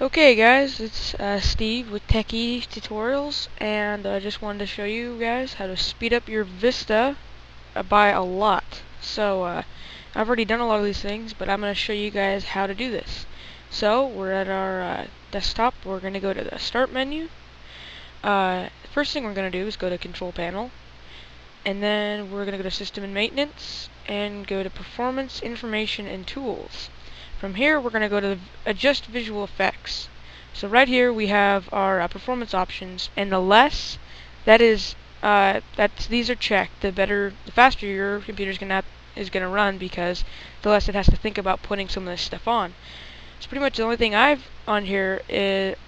Okay guys, it's Steve with Techie Tutorials, and I just wanted to show you guys how to speed up your Vista by a lot. So I've already done a lot of these things, but I'm going to show you guys how to do this. So we're at our desktop. We're going to go to the Start menu. First thing we're going to do is go to Control Panel, and then we're going to go to System and Maintenance, and go to Performance, Information, and Tools. From here, we're going to go to Adjust Visual Effects. So right here we have our performance options, and the less that is, these are checked, the faster your computer's is gonna run, because the less it has to think about putting some of this stuff on. So pretty much the only thing I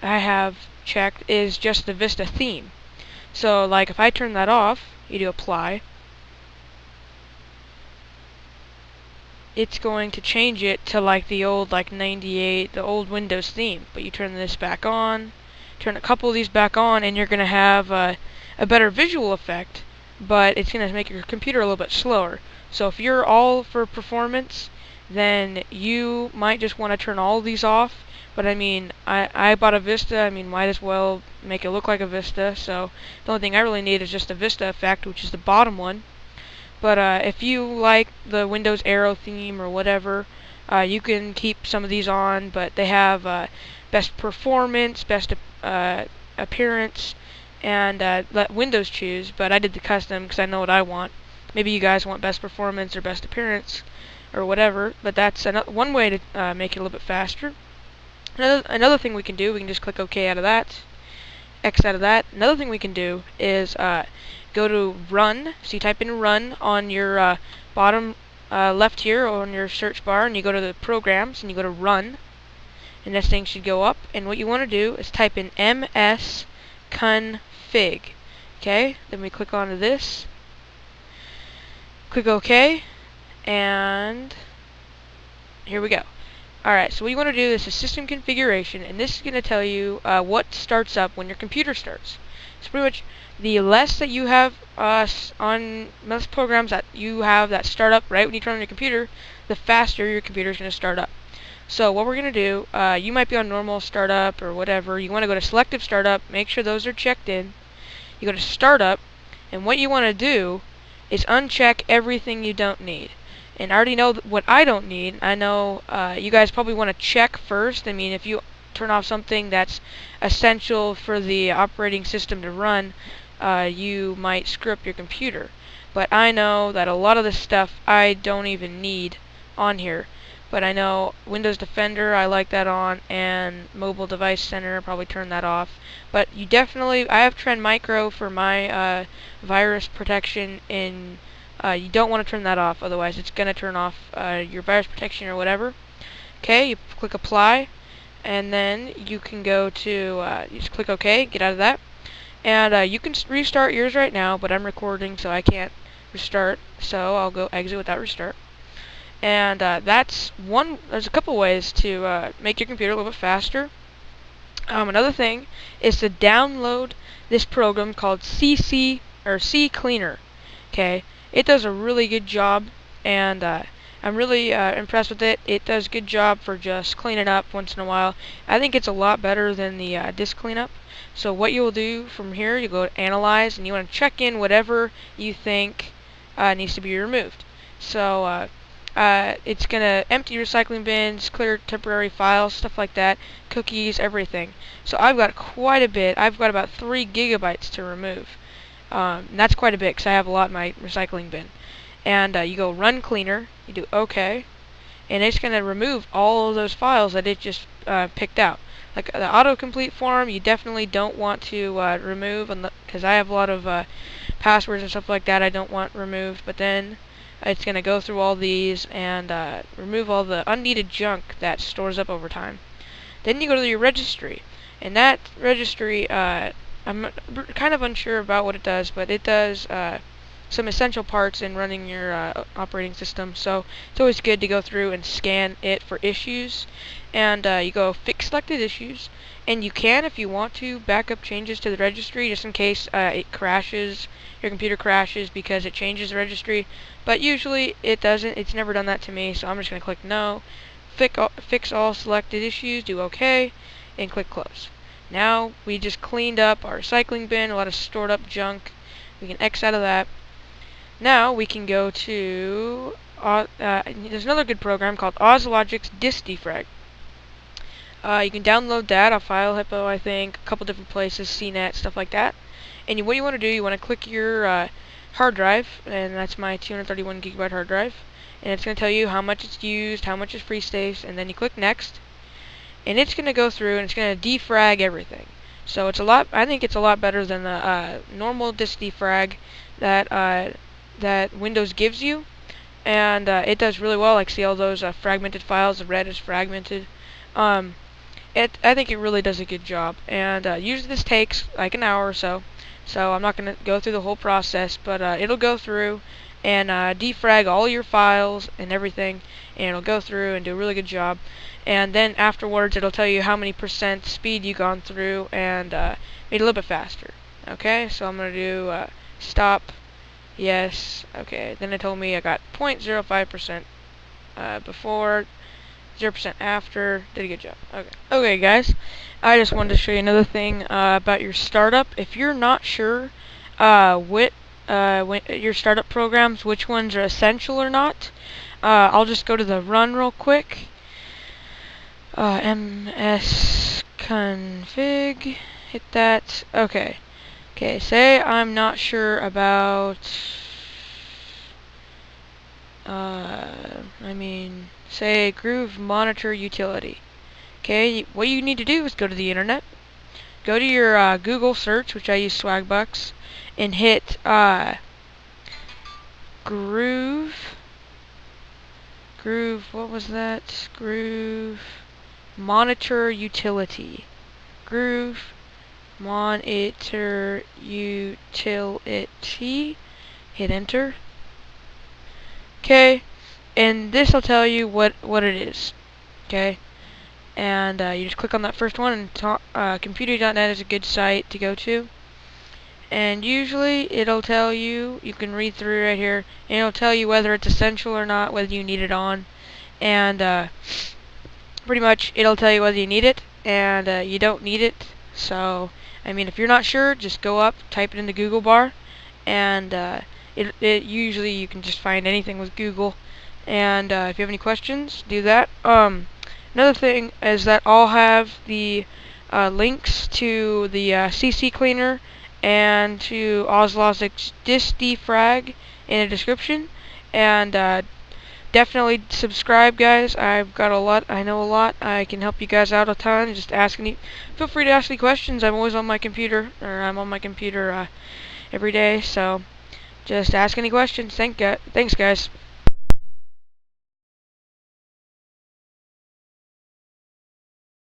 have checked is just the Vista theme. So like if I turn that off, you do apply, it's going to change it to like the old 98, the old Windows theme. But you turn this back on, turn a couple of these back on, and you're going to have a better visual effect, but it's going to make your computer a little bit slower. So if you're all for performance, then you might just want to turn all of these off. But I mean, I bought a Vista, I mean, might as well make it look like a Vista. So the only thing I really need is just a Vista effect, which is the bottom one. But if you like the Windows Arrow theme or whatever, you can keep some of these on, but they have best performance, best appearance, and let Windows choose. But I did the custom because I know what I want. Maybe you guys want best performance or best appearance or whatever, but that's one way to make it a little bit faster. Another thing we can do, we can just click OK out of that, X out of that. Another thing we can do is go to Run. So you type in Run on your bottom left here on your search bar, and you go to the Programs, and you go to Run, and this thing should go up. And what you want to do is type in ms config. Okay, then we click onto this, click OK, and here we go. Alright, so what you want to do is a system configuration, and this is going to tell you what starts up when your computer starts. So pretty much the less that you have on most programs that you have that start up right when you turn on your computer, the faster your computer is going to start up. So what we're going to do, you might be on normal startup or whatever. You want to go to selective startup, make sure those are checked in. You go to startup, and what you want to do is uncheck everything you don't need. And I already know what I don't need. I know you guys probably want to check first. I mean, if you turn off something that's essential for the operating system to run, you might screw up your computer. But I know that a lot of this stuff I don't even need on here. But I know Windows Defender, I like that on, and Mobile Device Center, probably turn that off. But you definitely, I have Trend Micro for my virus protection in. You don't want to turn that off, otherwise it's going to turn off your virus protection or whatever. Okay, you click Apply, and then you can go to, you just click OK, get out of that. And you can restart yours right now, but I'm recording so I can't restart, so I'll go exit without restart. And there's a couple ways to make your computer a little bit faster. Another thing is to download this program called CC or C Cleaner. Okay, it does a really good job, and I'm really impressed with it. It does a good job for just cleaning up once in a while. I think it's a lot better than the disk cleanup. So what you'll do from here, you go to Analyze, and you want to check in whatever you think needs to be removed. So it's going to empty recycling bins, clear temporary files, stuff like that, cookies, everything. So I've got quite a bit. I've got about 3 gigabytes to remove. And that's quite a bit because I have a lot in my recycling bin. And you go Run Cleaner, you do OK, and it's going to remove all of those files that it just picked out. Like the autocomplete form, you definitely don't want to remove, because I have a lot of passwords and stuff like that I don't want removed. But then it's going to go through all these and remove all the unneeded junk that stores up over time. Then you go to your registry, and that registry, I'm kind of unsure about what it does, but it does some essential parts in running your operating system. So it's always good to go through and scan it for issues. And you go Fix Selected Issues, and you can, if you want to, back up changes to the registry just in case it crashes, your computer crashes because it changes the registry. But usually it doesn't. It's never done that to me, so I'm just going to click No. fix all selected issues, do OK, and click close. Now we just cleaned up our recycling bin, a lot of stored up junk. We can X out of that. Now we can go to, there's another good program called Ozlogic's Disk Defrag. You can download that off File Hippo, I think, a couple different places, CNET, stuff like that. And what you want to do, you want to click your hard drive, and that's my 231 gigabyte hard drive. And it's going to tell you how much it's used, how much is free space, and then you click next. And it's going to go through and it's going to defrag everything. So I think it's a lot better than the normal disk defrag that Windows gives you. And it does really well. Like, see all those fragmented files, the red is fragmented. I think it really does a good job. And usually this takes like an hour or so. So I'm not going to go through the whole process, but it'll go through and defrag all your files and everything, and it'll go through and do a really good job. And then afterwards it'll tell you how many percent speed you've gone through and made it a little bit faster. Okay, so I'm going to do stop, yes, okay. Then it told me I got 0.05% before, 0% after. Did a good job. Okay, guys. I just wanted to show you another thing about your startup. If you're not sure your startup programs, which ones are essential or not, I'll just go to the run real quick. MS config. Hit that. Okay. Okay. Say I'm not sure about. Say Groove Monitor Utility. Okay, what you need to do is go to the internet, go to your Google search, which I use Swagbucks, and hit Groove, what was that? Groove Monitor Utility. Groove Monitor Utility. Hit enter. Okay, and this will tell you what it is. Okay, and you just click on that first one, and computer.net is a good site to go to. And usually it'll tell you, you can read through right here, and it'll tell you whether it's essential or not, whether you need it on. And pretty much it'll tell you whether you need it and you don't need it. So, I mean, if you're not sure, just go up, type it in the Google bar, and it usually you can just find anything with Google. And if you have any questions, do that. Another thing is that I'll have the links to the CC cleaner and to Ozlogic's Disk Defrag in the description. And definitely subscribe, guys. I've got a lot. I know a lot. I can help you guys out a ton. Just feel free to ask me questions. I'm always on my computer, or I'm on my computer every day. So just ask any questions. Thanks, guys.